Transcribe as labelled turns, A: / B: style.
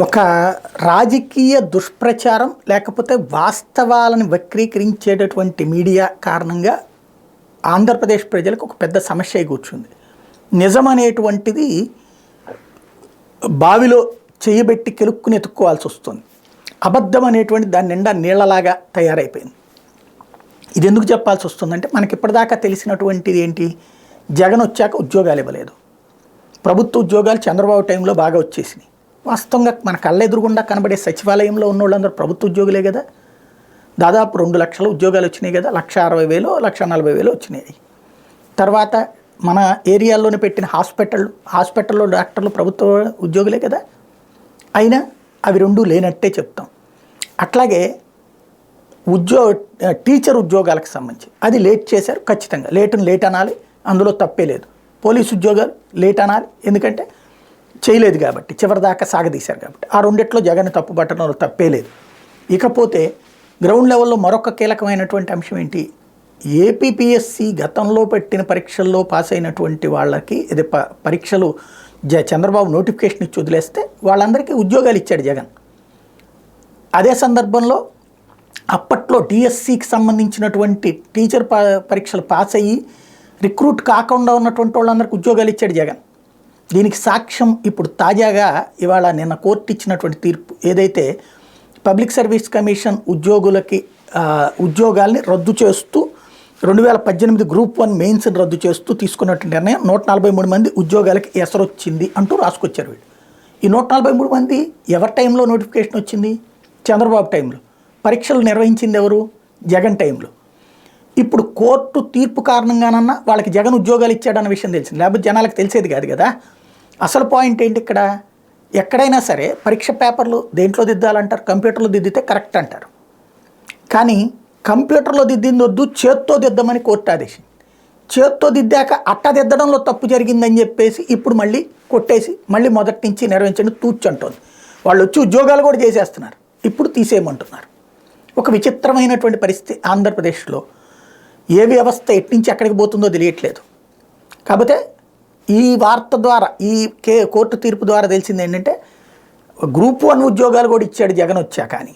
A: ఒక రాజకీయ దుష్ప్రచారం లేకపోతే వాస్తవాలను వక్రీకరించేటటువంటి మీడియా కారణంగా ఆంధ్రప్రదేశ్ ప్రజలకు ఒక పెద్ద సమస్య కూర్చుంది. నిజం అనేటువంటిది బావిలో చేయబెట్టి కెలుక్కుని ఎత్తుక్కోవాల్సి వస్తుంది. అబద్ధం అనేటువంటి దాని నిండా నీళ్లలాగా తయారైపోయింది. ఇది ఎందుకు చెప్పాల్సి వస్తుందంటే మనకి ఇప్పటిదాకా తెలిసినటువంటిది ఏంటి? జగన్ వచ్చాక ఉద్యోగాలు ఇవ్వలేదు. ప్రభుత్వ ఉద్యోగాలు చంద్రబాబు టైంలో బాగా వచ్చేసినాయి. వాస్తవంగా మన కళ్ళెదురుగుండా కనబడే సచివాలయంలో ఉన్న వాళ్ళందరూ ప్రభుత్వ ఉద్యోగులే కదా. దాదాపు 2 లక్షల ఉద్యోగాలు వచ్చినాయి కదా. 1,60,000 1,40,000 వచ్చినాయి. తర్వాత మన ఏరియాల్లోనే పెట్టిన హాస్పిటల్లో డాక్టర్లు ప్రభుత్వ ఉద్యోగులే కదా. అయినా అవి రెండూ లేనట్టే చెప్తాం. అట్లాగే టీచర్ ఉద్యోగాలకు సంబంధించి అది లేట్ చేశారు. ఖచ్చితంగా లేట్ అనాలి, అందులో తప్పే లేదు. పోలీసు ఉద్యోగాలు లేట్ అనాలి, ఎందుకంటే చేయలేదు కాబట్టి, చివరిదాకా సాగదీశారు కాబట్టి. ఆ రెండిట్లో జగన్ తప్పు పట్టడంలో తప్పే లేదు. ఇకపోతే గ్రౌండ్ లెవెల్లో మరొక కీలకమైనటువంటి అంశం ఏంటి? ఏపీపీఎస్సి గతంలో పెట్టిన పరీక్షల్లో పాస్ అయినటువంటి వాళ్ళకి ఇది పరీక్షలు చంద్రబాబు నోటిఫికేషన్ ఇచ్చి వదిలేస్తే వాళ్ళందరికీ ఉద్యోగాలు ఇచ్చాడు జగన్. అదే సందర్భంలో అప్పట్లో డిఎస్సికి సంబంధించినటువంటి టీచర్ పరీక్షలు పాస్ అయ్యి రిక్రూట్ కాకుండా ఉన్నటువంటి వాళ్ళందరికీ ఉద్యోగాలు ఇచ్చాడు జగన్. దీనికి సాక్ష్యం ఇప్పుడు తాజాగా ఇవాళ నిన్న కోర్టు ఇచ్చినటువంటి తీర్పు. ఏదైతే పబ్లిక్ సర్వీస్ కమిషన్ ఉద్యోగులకి ఉద్యోగాల్ని రద్దు చేస్తూ 2018 గ్రూప్ 1 మెయిన్స్ని రద్దు చేస్తూ తీసుకున్నటువంటి నిర్ణయం 143 మంది ఉద్యోగాలకి ఎసరొచ్చింది అంటూ రాసుకొచ్చారు వీళ్ళు. ఈ 143 మంది ఎవరి టైంలో నోటిఫికేషన్ వచ్చింది? చంద్రబాబు టైంలో. పరీక్షలు నిర్వహించింది ఎవరు? జగన్ టైంలో. ఇప్పుడు కోర్టు తీర్పు కారణంగానన్నా వాళ్ళకి జగన్ ఉద్యోగాలు ఇచ్చాడన్న విషయం తెలిసింది, లేకపోతే జనాలకు తెలిసేది కాదు కదా. అసలు పాయింట్ ఏంటి ఇక్కడ? ఎక్కడైనా సరే పరీక్ష పేపర్లు దేంట్లో దిద్దాలంటారు? కంప్యూటర్లో దిద్దితే కరెక్ట్ అంటారు. కానీ కంప్యూటర్లో దిద్దింది వద్దు, చేత్తో దిద్దమని కోర్టు ఆదేశించింది. చేత్తో దిద్దాక అట్ట దిద్దడంలో తప్పు జరిగిందని చెప్పేసి ఇప్పుడు మళ్ళీ కొట్టేసి మళ్ళీ మొదటి నుంచి నిర్వహించండి తూచంటోంది. వాళ్ళు వచ్చి ఉద్యోగాలు కూడా చేసేస్తున్నారు, ఇప్పుడు తీసేయమంటున్నారు. ఒక విచిత్రమైనటువంటి పరిస్థితి ఆంధ్రప్రదేశ్లో. ఏ వ్యవస్థ ఎట్నుంచి ఎక్కడికి పోతుందో తెలియట్లేదు. కాకపోతే ఈ వార్త ద్వారా, ఈ కోర్టు తీర్పు ద్వారా తెలిసింది ఏంటంటే గ్రూప్ 1 ఉద్యోగాలు కూడా ఇచ్చాడు జగన్ వచ్చాక. కానీ